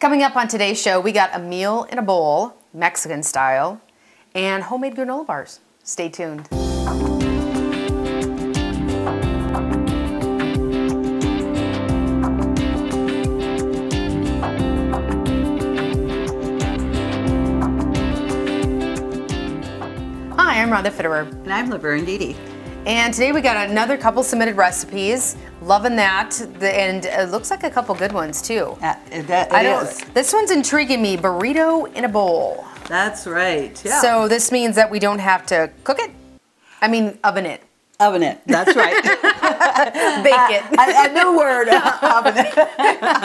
Coming up on today's show, we got a meal in a bowl, Mexican style, and homemade granola bars. Stay tuned. Hi, I'm Rhonda Fitterer. And I'm Laverne Dede. And today we got another couple submitted recipes. Loving that. And it looks like a couple good ones too. This one's intriguing me. Burrito in a bowl. That's right. Yeah. So this means that we don't have to cook it? I mean, oven it. Oven it. That's right. Bake it. A new word. Oven it.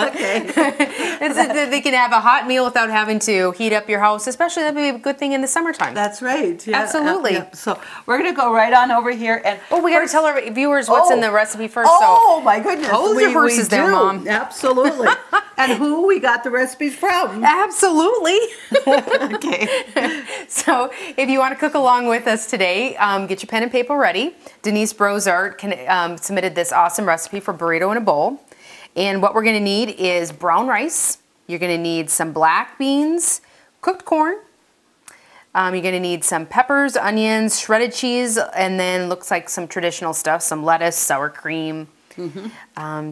Okay. They can have a hot meal without having to heat up your house, especially that would be a good thing in the summertime. That's right. Yeah. Absolutely. Yeah. So we're going to go right on over here. And we got to tell our viewers what's in the recipe first. Oh, my goodness. Hold your horses there, Mom. Absolutely. And who we got the recipes from. Absolutely. Okay. So if you want to cook along with us today, get your pen and paper ready. Denise Brozart submitted this awesome recipe for burrito in a bowl. And what we're going to need is brown rice. You're going to need some black beans, cooked corn. You're going to need some peppers, onions, shredded cheese, and then looks like some traditional stuff, some lettuce, sour cream,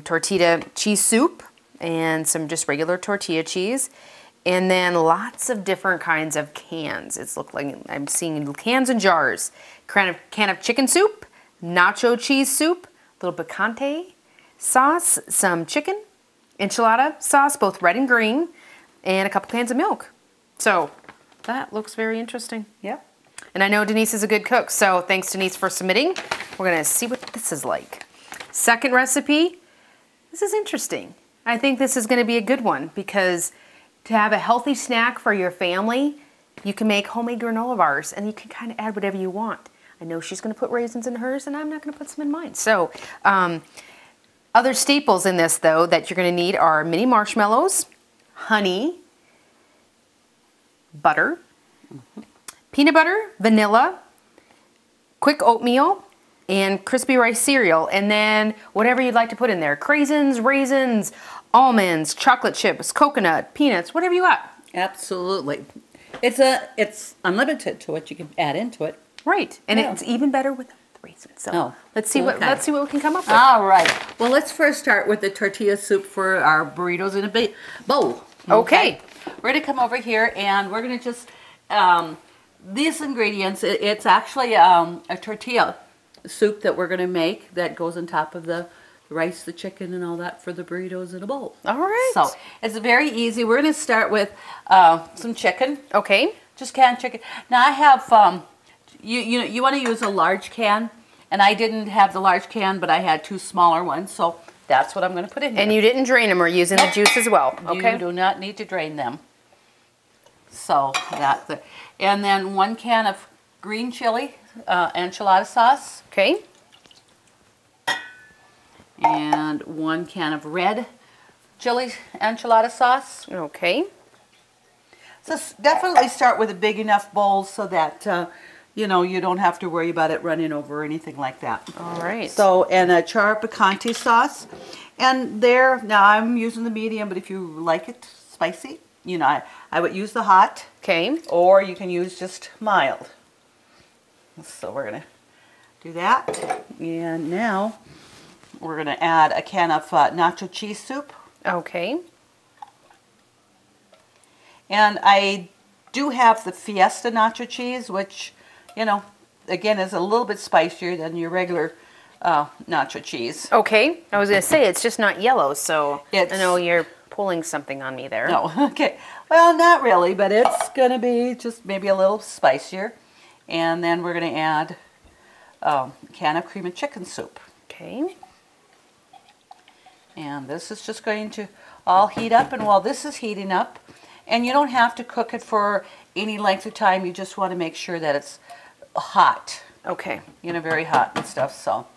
tortilla cheese soup, and some just regular tortilla cheese. And then lots of different kinds of cans. It's looked like I'm seeing cans and jars. Can of chicken soup, nacho cheese soup, a little picante sauce, some chicken, enchilada sauce, both red and green, and a couple cans of milk. So that looks very interesting. Yeah. And I know Denise is a good cook, so thanks Denise for submitting. We're gonna see what this is like. Second recipe, this is interesting. I think this is gonna be a good one because to have a healthy snack for your family, you can make homemade granola bars and you can kind of add whatever you want. I know she's going to put raisins in hers and I'm not going to put some in mine. So other staples in this though that you're going to need are mini marshmallows, honey, butter, peanut butter, vanilla, quick oatmeal, and crispy rice cereal. And then whatever you'd like to put in there, craisins, raisins, almonds, chocolate chips, coconut, peanuts, whatever you got. Absolutely. It's unlimited to what you can add into it. Right, and it's even better with the raisins. So let's see what we can come up with. All right. Well, let's first start with the tortilla soup for our burritos in a bowl. Okay. We're going to come over here and we're going to just these ingredients. It's actually a tortilla soup that we're going to make that goes on top of the rice, the chicken, and all that for the burritos in a bowl. All right. So it's very easy. We're going to start with some chicken. Okay. Just canned chicken. Now I have you want to use a large can, and I didn't have the large can, but I had two smaller ones, so that's what I'm going to put in here. And you didn't drain them, or using the juice as well. Okay. You do not need to drain them. So that's it. And then 1 can of green chili enchilada sauce. Okay. And 1 can of red chili enchilada sauce. Okay. So definitely start with a big enough bowl so that you know, you don't have to worry about it running over or anything like that. All right. So, and a char picante sauce. And there, now I'm using the medium, but if you like it spicy, you know, I would use the hot. Okay. Or you can use just mild. So we're going to do that. And now we're going to add a can of nacho cheese soup. Okay. And I do have the Fiesta nacho cheese, which, you know, again, is a little bit spicier than your regular nacho cheese. Okay. I was going to say, it's just not yellow, so I know you're pulling something on me there. No, okay. Well, not really, but it's going to be just maybe a little spicier. And then we're going to add a can of cream and chicken soup. Okay. And this is just going to all heat up. And while this is heating up, and you don't have to cook it for any length of time, you just want to make sure that it's hot. Okay. You know, very hot and stuff, so.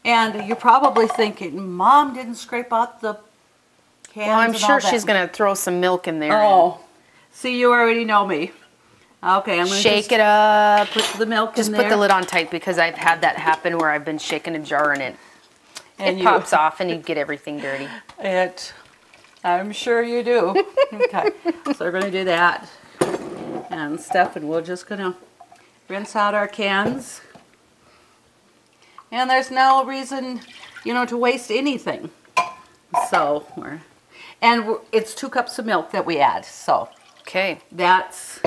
And you're probably thinking, Mom didn't scrape out the cans. Well, I'm sure she's going to throw some milk in there. Oh, see, you already know me. Okay, I'm going to shake it up. Put the milk just in there. put the lid on tight because I've had that happen where I've been shaking a jar and it pops off and you get everything dirty. I'm sure you do. Okay, so we're going to do that and stuff, and we're just going to rinse out our cans. And there's no reason, you know, to waste anything. So it's 2 cups of milk that we add. So Okay. that's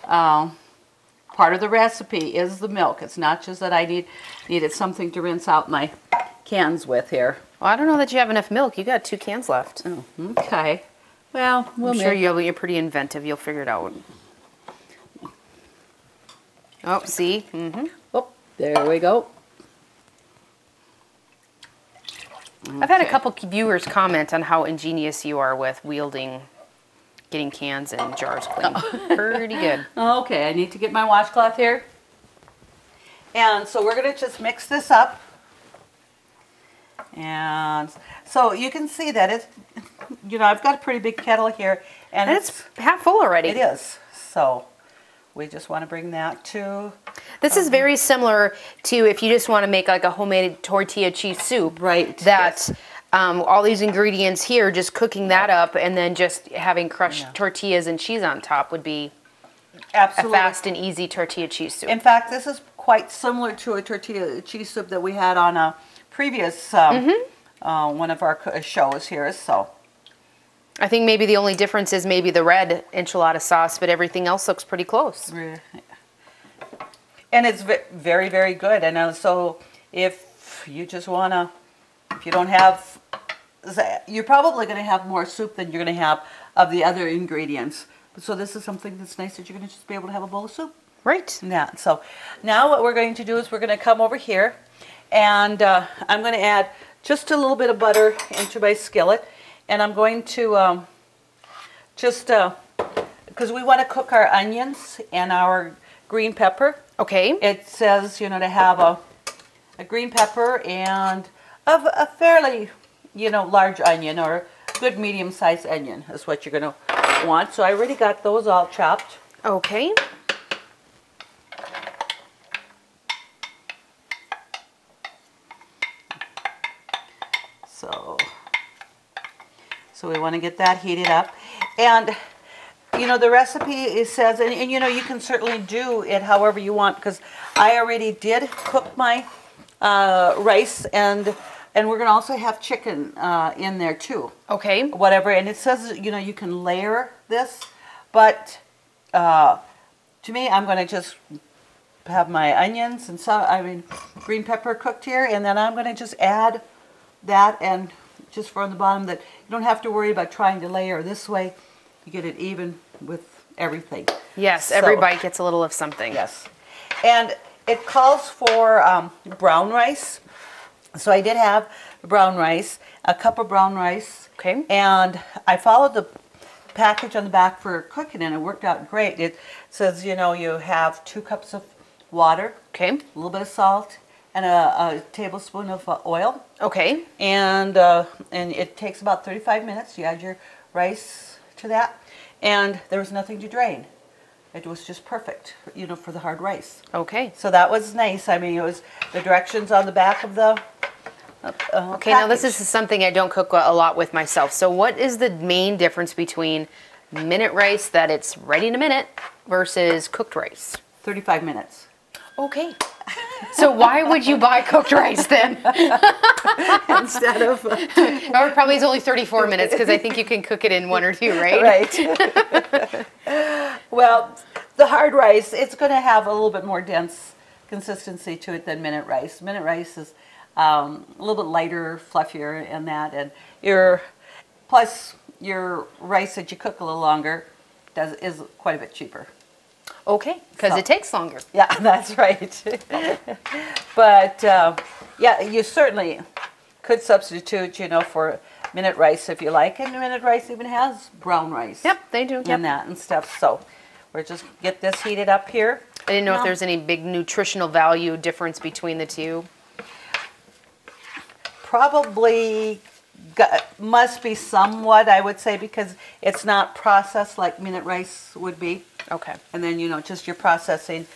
part of the recipe is the milk. It's not just that I needed something to rinse out my cans with here. Well, I don't know that you have enough milk. You got 2 cans left. Oh, okay. Well, I'm sure you're pretty inventive. You'll figure it out. Oh, see? Mm-hmm. Oh, there we go. I've had a couple viewers comment on how ingenious you are with getting cans and jars clean. Pretty good. Okay, I need to get my washcloth here. And so we're going to just mix this up. And so you can see that it's, you know, I've got a pretty big kettle here. And it's half full already. It is. So we just want to bring that to... This is very similar to if you just want to make like a homemade tortilla cheese soup. Right. That all these ingredients here, just cooking that up and then just having crushed tortillas and cheese on top would be absolutely a fast and easy tortilla cheese soup. In fact, this is quite similar to a tortilla cheese soup that we had on a previous one of our shows here. So I think maybe the only difference is maybe the red enchilada sauce, but everything else looks pretty close. And it's very, very good. And so if you just want to, if you don't have, you're probably going to have more soup than you're going to have of the other ingredients. So this is something that's nice that you're going to just be able to have a bowl of soup. Right. Yeah. So now what we're going to do is we're going to come over here and I'm going to add just a little bit of butter into my skillet. And I'm going to because we want to cook our onions and our green pepper. Okay. It says, you know, to have a green pepper and a fairly, you know, large onion or good medium-sized onion is what you're going to want. So I already got those all chopped. Okay. So we want to get that heated up. And you know, the recipe says, and you know, you can certainly do it however you want, because I already did cook my rice, and we're going to also have chicken in there too. Okay. Whatever, and it says, you know, you can layer this, but to me, I'm going to just have my onions and green pepper cooked here, and then I'm going to just add that, and just from the bottom, that you don't have to worry about trying to layer. This way you get it even with everything. Yes, so, every bite gets a little of something. Yes. And it calls for brown rice. So I did have brown rice, a cup of brown rice. Okay. And I followed the package on the back for cooking, and it worked out great. It says, you know, you have 2 cups of water. Okay. A little bit of salt and a tablespoon of oil. Okay. And it takes about 35 minutes. You add your rice to that, and there was nothing to drain. It was just perfect, you know, for the hard rice. Okay. So that was nice. I mean, it was the directions on the back of the okay, now this is something I don't cook a lot with myself. So what is the main difference between minute rice that it's ready in a minute versus cooked rice? 35 minutes. Okay. So why would you buy cooked rice then? Instead of... Or probably it's only 34 minutes because I think you can cook it in 1 or 2, right? Right. Well, the hard rice, it's going to have a little bit more dense consistency to it than minute rice. Minute rice is a little bit lighter, fluffier and that. And plus your rice that you cook a little longer is quite a bit cheaper. Okay, because it takes longer. Yeah, that's right. But yeah, you certainly could substitute, you know, for minute rice if you like. And minute rice even has brown rice. Yep, they do. And that and stuff. So we're just get this heated up here. I didn't know if there's any big nutritional value difference between the two. Probably must be somewhat, I would say, because it's not processed like minute rice would be. Okay. And then, you know, just your processing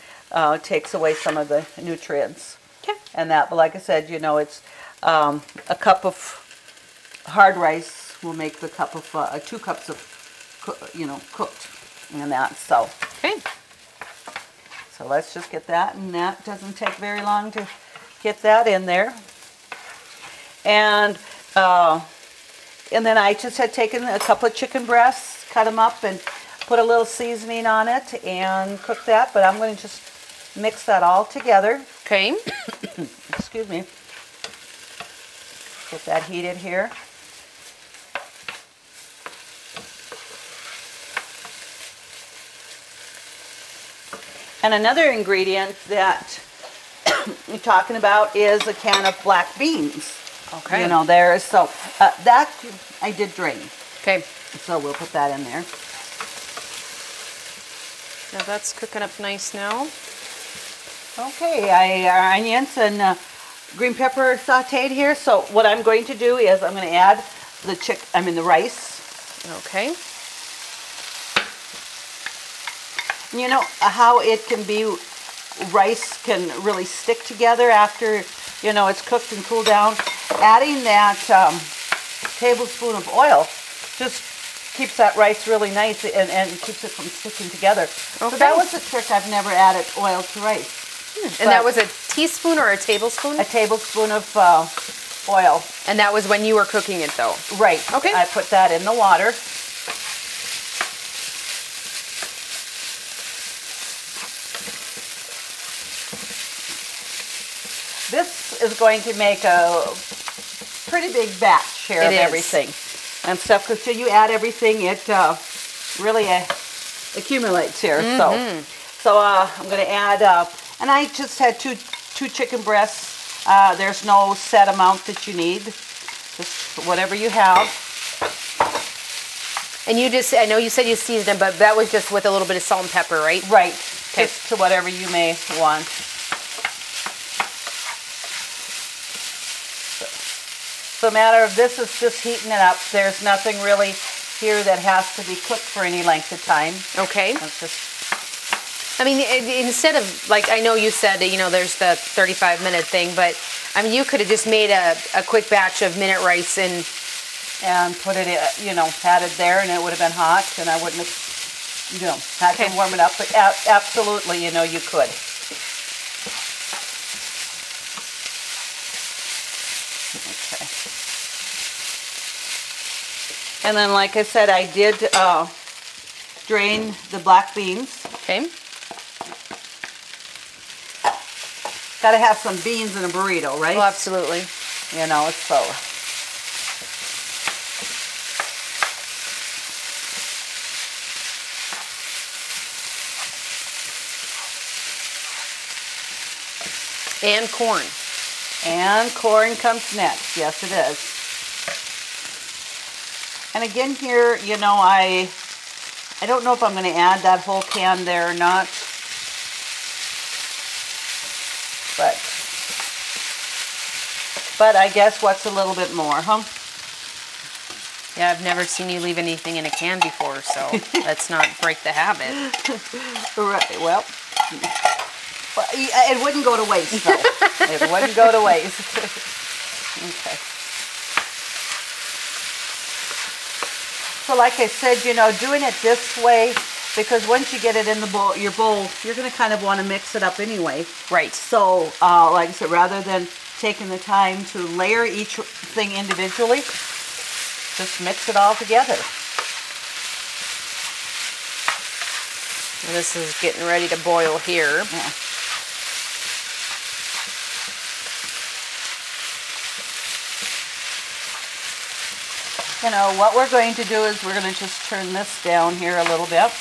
takes away some of the nutrients. Okay. And that, but like I said, you know, it's a cup of hard rice will make the cup of 2 cups of, cooked in that. So Okay. so let's just get that, and that doesn't take very long to get that in there. And then I just had taken a couple of chicken breasts, cut them up, and put a little seasoning on it and cook that. But I'm going to just mix that all together. Okay. Excuse me. Get that heated here. And another ingredient that we're talking about is a can of black beans. Okay. So that I did drain. Okay. So we'll put that in there. Now that's cooking up nice now. Okay, our onions and green pepper sauteed here. So what I'm going to do is I'm going to add the rice. Okay. You know how it can be, rice can really stick together after, it's cooked and cooled down. Adding that tablespoon of oil just keeps that rice really nice and keeps it from sticking together. Okay. So that was a trick. I've never added oil to rice. And that was a teaspoon or a tablespoon? A tablespoon of oil. And that was when you were cooking it though? Right. Okay. I put that in the water. This is going to make a pretty big batch here of everything and stuff, because till you add everything, it really accumulates here. So I'm going to add, and I just had two chicken breasts. There's no set amount that you need, just whatever you have. And I know you said you seasoned them, but that was just with a little bit of salt and pepper, right? Right. Okay. Just to whatever you may want. So matter of this is just heating it up. There's nothing really here that has to be cooked for any length of time. Okay. It's just, I mean, instead of, like, I know you said that, there's the 35-minute thing, but, I mean, you could have just made a quick batch of minute rice and put it in, had it there, and it would have been hot, and I wouldn't have, had to warm it up. But absolutely, you could. Okay. And then, like I said, I did drain the black beans. Okay. Got to have some beans in a burrito, right? Well, absolutely. So. And corn. And corn comes next. Yes, it is. And again here, I don't know if I'm going to add that whole can there or not. But I guess what's a little bit more, huh? Yeah, I've never seen you leave anything in a can before, so let's not break the habit. Right, well, it wouldn't go to waste, though. It wouldn't go to waste. Okay. So like I said, doing it this way, because once you get it in your bowl, you're going to kind of want to mix it up anyway. Right. So, like I said, rather than taking the time to layer each thing individually, just mix it all together. Well, this is getting ready to boil here. Yeah. What we're going to do is we're going to just turn this down here a little bit.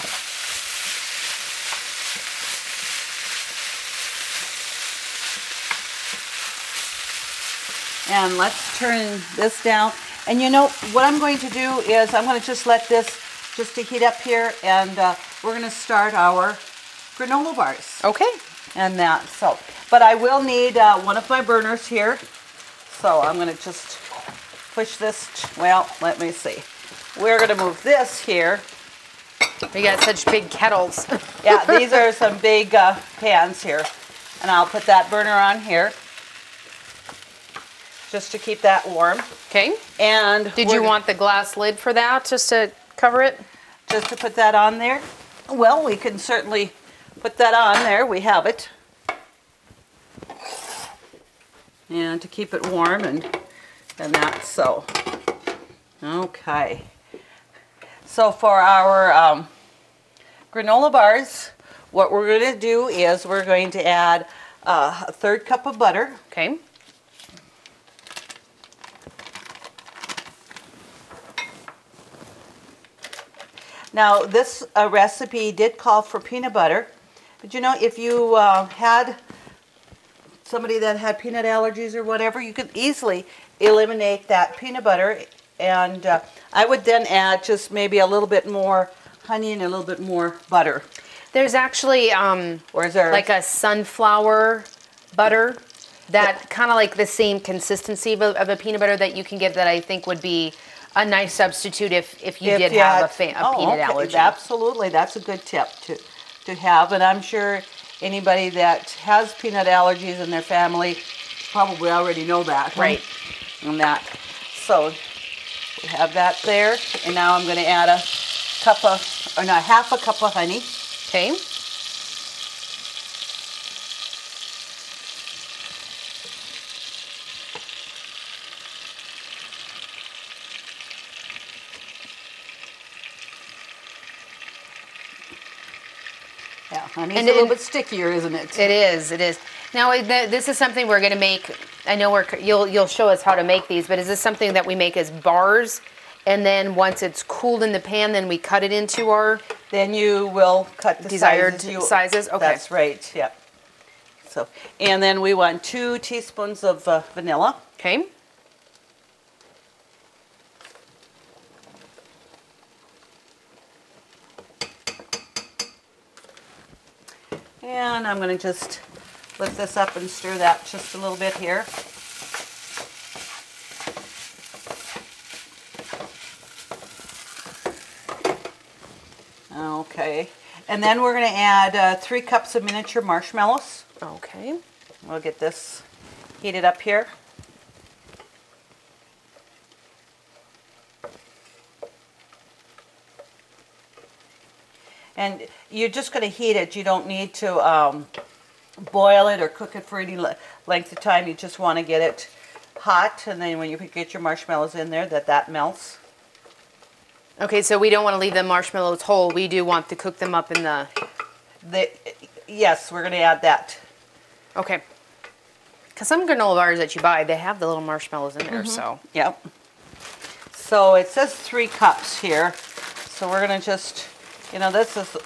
And let's turn this down. And what I'm going to do is I'm going to just let this just to heat up here, and we're going to start our granola bars. Okay. And that, but I will need one of my burners here. So I'm going to just push this, let me see. We're going to move this here. We got such big kettles. Yeah, these are some big pans here. And I'll put that burner on here. just to keep that warm. Okay. And did you want the glass lid for that, just to cover it? Just to put that on there? Well, we can certainly put that on there. We have it. And to keep it warm and that, so. Okay. So for our granola bars, what we're going to do is we're going to add a 1/3 cup of butter. Okay. Now this recipe did call for peanut butter, but you know, if you had somebody that had peanut allergies or whatever, you could easily eliminate that peanut butter, and I would then add just maybe a little bit more honey and a little bit more butter. There's actually like a sunflower butter that kind of like the same consistency of a peanut butter that you can get, that I think would be a nice substitute if you did have a peanut allergy. Absolutely, that's a good tip to have, and I'm sure anybody that has peanut allergies in their family probably already know that. Right. And that. So we have that there, and now I'm going to add a cup of, or no, half a cup of honey. Okay. Yeah, honey's a little bit stickier, isn't it? It is. It is. Now, this is something we're going to make. I know you'll show us how to make these, but is this something that we make as bars, and then once it's cooled in the pan, then we cut it into our? Then you will cut the desired sizes. Okay, that's right. Yeah. So, and then we want 2 teaspoons of vanilla. Okay. And I'm going to just lift this up and stir that just a little bit here. Okay. And then we're going to add 3 cups of miniature marshmallows. Okay. We'll get this heated up here. And you're just going to heat it. You don't need to boil it or cook it for any length of time. You just want to get it hot, and then when you get your marshmallows in there, that melts. Okay, so we don't want to leave the marshmallows whole. We do want to cook them up in the... Yes, we're going to add that. Okay. Because some granola bars that you buy, they have the little marshmallows in there, so... Yep. So it says 3 cups here. So we're going to just... You know, this is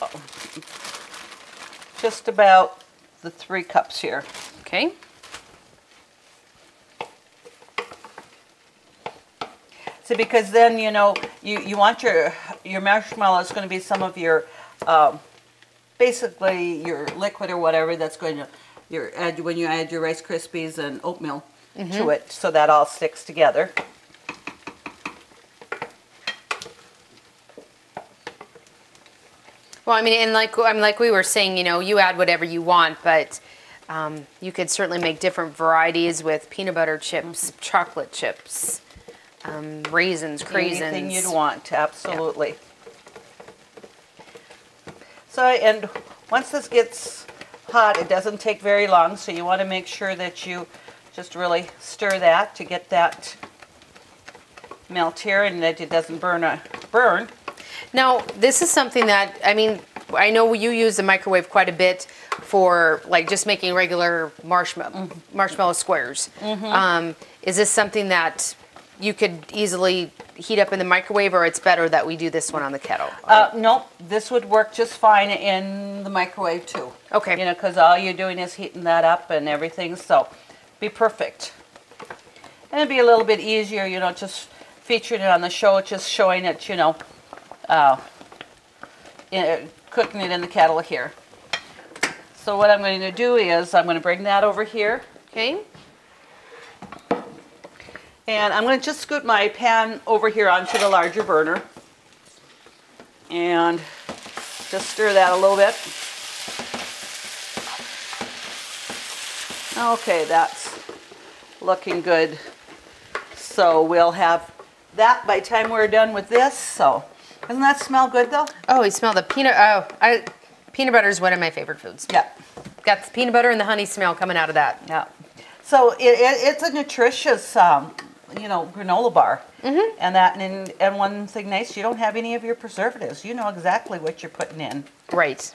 just about the 3 cups here. Okay. So because then, you know, you want your marshmallows going to be some of your, basically your liquid or whatever that's going to, when you add your Rice Krispies and oatmeal to it, so that all sticks together. Well, I mean, and like we were saying, you know, you add whatever you want, but you could certainly make different varieties with peanut butter chips, chocolate chips, raisins, craisins. Anything you'd want, absolutely. Yeah. So, and once this gets hot, it doesn't take very long, so you want to make sure that you just really stir that to get that melt here and that it doesn't burn. Now, this is something that, I mean, I know you use the microwave quite a bit for like just making regular marshmallow squares. Is this something that you could easily heat up in the microwave, or it's better that we do this one on the kettle? Nope, this would work just fine in the microwave too. Okay. You know, because all you're doing is heating that up and everything, so be perfect. And it'd be a little bit easier, you know, just featuring it on the show, just showing it, you know, cooking it in the kettle here. So what I'm going to do is I'm going to bring that over here. Okay. And I'm going to just scoot my pan over here onto the larger burner. And just stir that a little bit. Okay, that's looking good. So we'll have that by the time we're done with this. So doesn't that smell good though? Oh, you smell the peanut. Peanut butter is one of my favorite foods. Yeah. Got the peanut butter and the honey smell coming out of that. Yeah. So it's a nutritious, granola bar. Mm-hmm. And one thing nice, you don't have any of your preservatives. You know exactly what you're putting in. Right.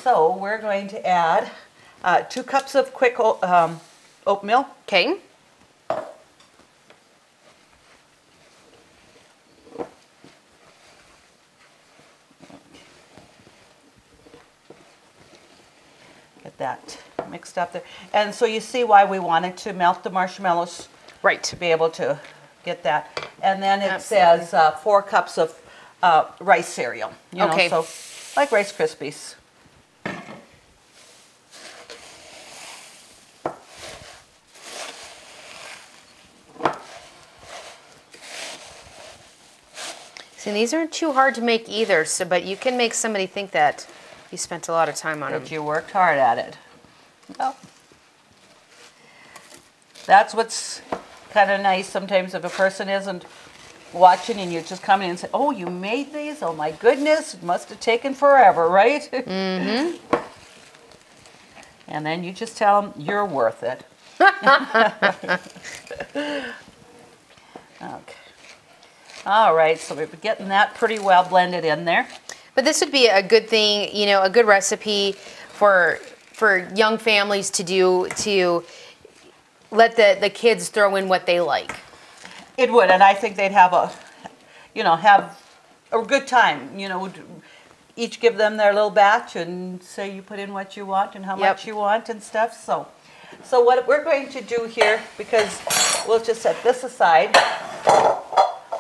So we're going to add 2 cups of quick oatmeal. Okay. That mixed up there. And so you see why we wanted to melt the marshmallows. Right. To be able to get that. And then it Absolutely. says 4 cups of rice cereal. Okay. So like Rice Krispies. See, these aren't too hard to make either, but you can make somebody think that you spent a lot of time on them. That you worked hard at it. Well, that's what's kind of nice sometimes if a person isn't watching and you just come in and say, oh, you made these? Oh my goodness, it must have taken forever, right? Mm-hmm. And then you just tell them you're worth it. Okay. All right, so we're getting that pretty well blended in there. But this would be a good thing, a good recipe for young families to do, to let the kids throw in what they like. It would, and I think they'd have a good time. Each give them their little batch and say you put in what you want and how much you want and stuff. So what we're going to do here, because we'll just set this aside,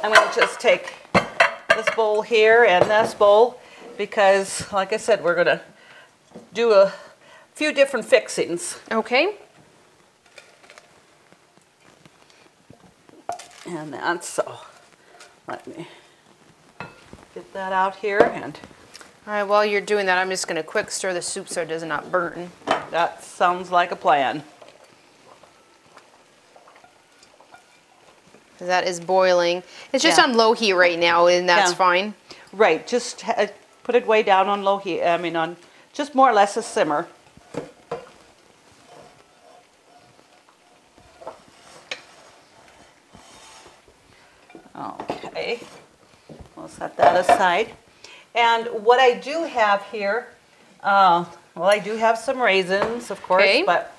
I'm going to just take this bowl here and this bowl, because like I said, we're going to do a few different fixings. Okay. And that's so. Let me get that out here. And all right, while you're doing that, I'm just going to quick stir the soup so it does not burn. That sounds like a plan. That is boiling. It's just on low heat right now, and that's fine. Right, just put it way down on low heat. On just more or less a simmer. Okay, we'll set that aside. And what I do have here, I do have some raisins, of course, but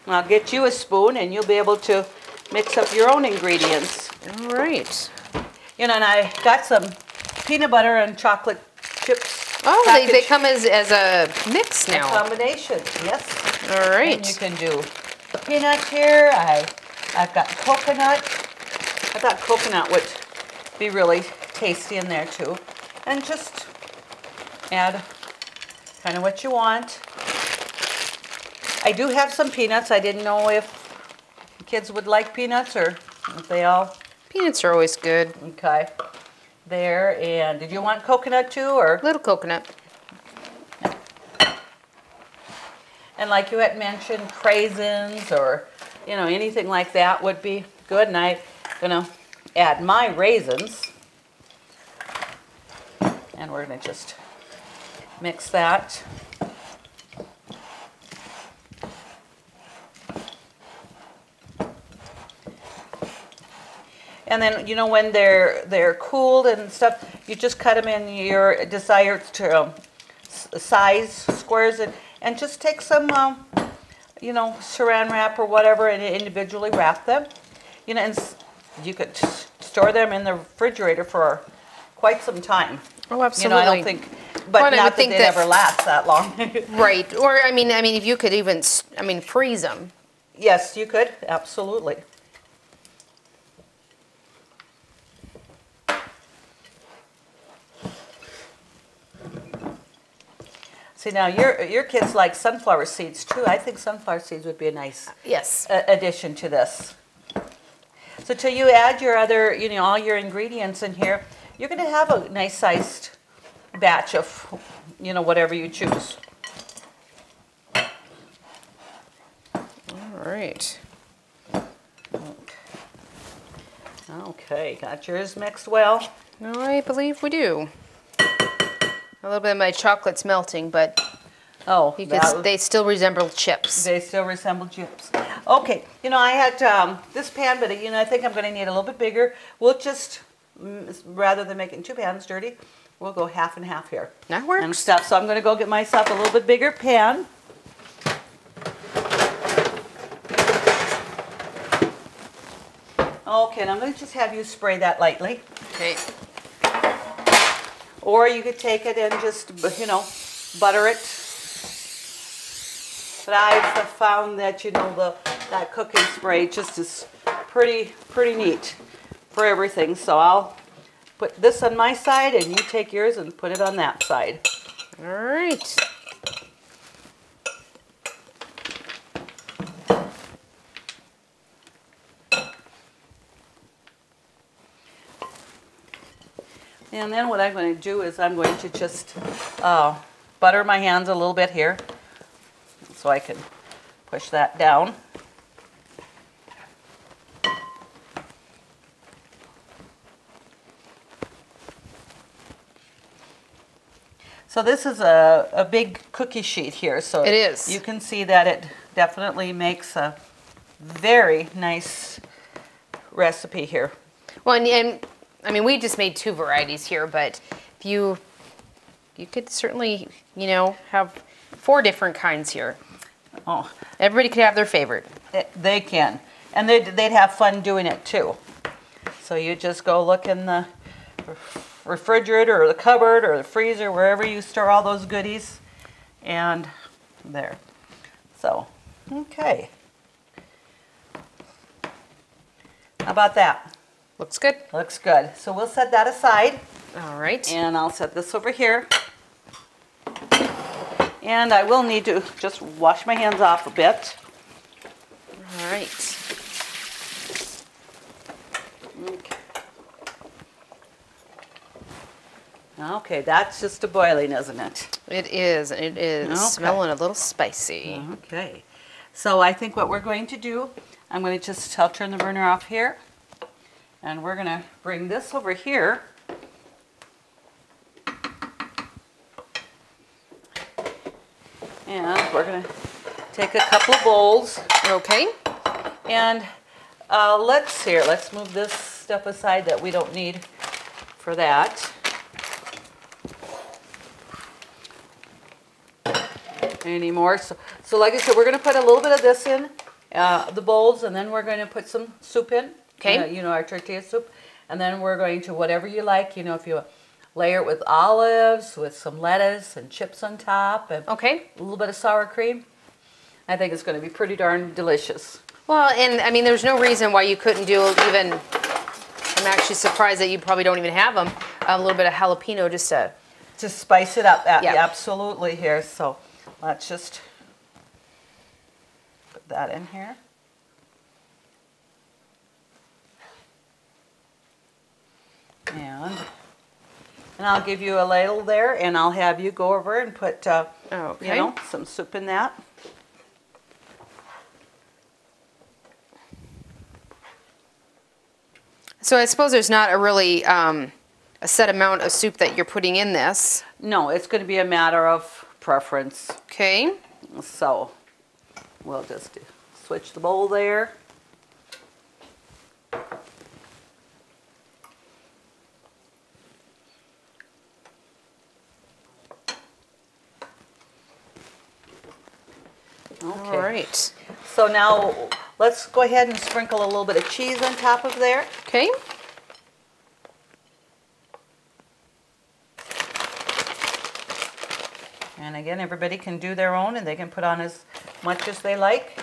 I'll get you a spoon and you'll be able to mix up your own ingredients. All right. And I got some peanut butter and chocolate chips. Oh, they come as a mix now. A combination, yes. All right. And you can do peanut here. I've got coconut. I thought coconut would be really tasty in there too. And just add kind of what you want. I do have some peanuts. I didn't know if kids would like peanuts or if they all... Peanuts are always good. Okay. There, and did you want coconut too, or? Little coconut. And like you had mentioned, craisins or, anything like that would be good. And I'm gonna add my raisins. And we're gonna just mix that. And then, when they're cooled and stuff, you just cut them in your desired size squares and just take some, saran wrap or whatever and individually wrap them. And you could store them in the refrigerator for quite some time. Oh, absolutely. I don't think, but not that they'd ever last that long. Right. Or, I mean, if you could even, freeze them. Yes, you could. Absolutely. See, now your kids like sunflower seeds too. I think sunflower seeds would be a nice addition to this. So till you add your other, all your ingredients in here, you're going to have a nice sized batch of, whatever you choose. All right. Okay, got yours mixed well. I believe we do. A little bit of my chocolate's melting, but they still resemble chips. They still resemble chips. Okay, you know, I had this pan, but you know, I think I'm going to need a little bit bigger. We'll just, rather than making 2 pans dirty, we'll go half and half here. That works. And stuff. So I'm going to go get myself a little bit bigger pan. Okay, and I'm going to just have you spray that lightly. Okay. Or you could take it and just, you know, butter it. But I've found that, you know, that cooking spray just is pretty neat for everything. So I'll put this on my side and you take yours and put it on that side. All right. And then what I'm going to do is I'm going to just butter my hands a little bit here so I can push that down. So this is a big cookie sheet here. So it is. You can see that it definitely makes a very nice recipe here. Well, and I mean, we just made 2 varieties here, but if you could certainly, you know, have 4 different kinds here. Oh, everybody could have their favorite. They can, and they'd have fun doing it too. So you just go look in the refrigerator or the cupboard or the freezer, wherever you store all those goodies, and there. So, okay. How about that? Looks good. Looks good. So we'll set that aside. All right. And I'll set this over here. And I will need to just wash my hands off a bit. All right. Okay. Okay, that's just a boiling, isn't it? It is. It is. Okay. Smelling a little spicy. Okay. So I think what we're going to do, I'll turn the burner off here. And we're going to bring this over here. And we're going to take a couple of bowls. Okay. And let's move this stuff aside that we don't need for that. Anymore. So like I said, we're going to put a little bit of this in the bowls, and then we're going to put some soup in. Okay. You know, our tortilla soup. And then we're going to, whatever you like, you know, if you layer it with olives, with some lettuce and chips on top, and okay. a little bit of sour cream. I think it's going to be pretty darn delicious. Well, and I mean, there's no reason why you couldn't do even, I'm actually surprised that you probably don't even have them, a little bit of jalapeno just to spice it up. Yeah. Absolutely here. So let's just put that in here. And I'll give you a ladle there, and I'll have you go over and put, you know, some soup in that. So I suppose there's not a really a set amount of soup that you're putting in this. No, it's going to be a matter of preference. Okay. So we'll just switch the bowl there. Okay. All right. So now let's go ahead and sprinkle a little bit of cheese on top of there. Okay. And again, everybody can do their own, and they can put on as much as they like.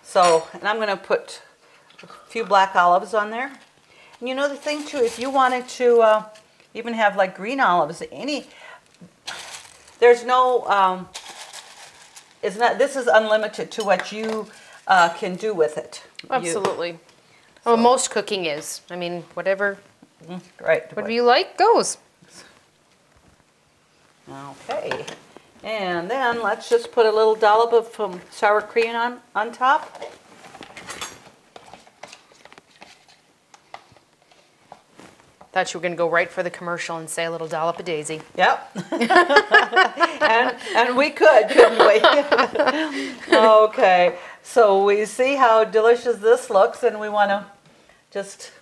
So, and I'm going to put a few black olives on there. And you know the thing too, if you wanted to even have like green olives, there's no, this is unlimited to what you can do with it. Absolutely. Well, most cooking is. I mean, whatever you like goes. Okay. And then let's just put a little dollop of sour cream on top. Thought you were going to go right for the commercial and say a little dollop of daisy. Yep. and we could, couldn't we? Okay. So we see how delicious this looks, and we want to just,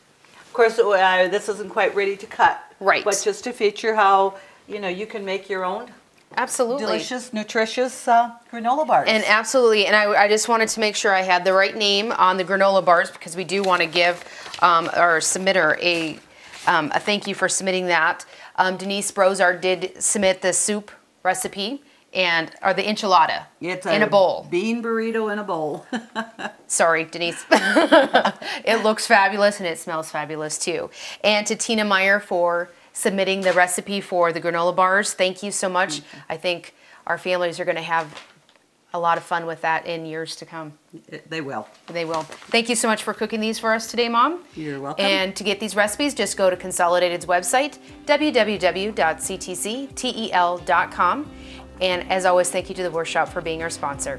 of course, this isn't quite ready to cut. Right. But just to feature how, you know, you can make your own absolutely delicious, nutritious granola bars. And absolutely, and I just wanted to make sure I had the right name on the granola bars, because we do want to give our submitter a thank you for submitting that. Denise Brozard did submit the soup recipe or the enchilada in a bowl. Bean burrito in a bowl. Sorry, Denise. It looks fabulous and it smells fabulous too. And to Tina Meyer for submitting the recipe for the granola bars. Thank you so much. I think our families are going to have a lot of fun with that in years to come. They will. They will. Thank you so much for cooking these for us today, Mom. You're welcome. And to get these recipes, just go to Consolidated's website, www.ctctel.com. And as always, thank you to the Workshop for being our sponsor.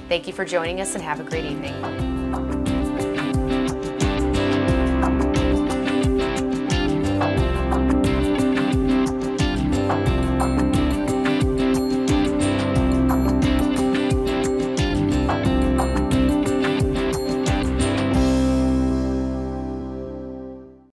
Thank you for joining us and have a great evening.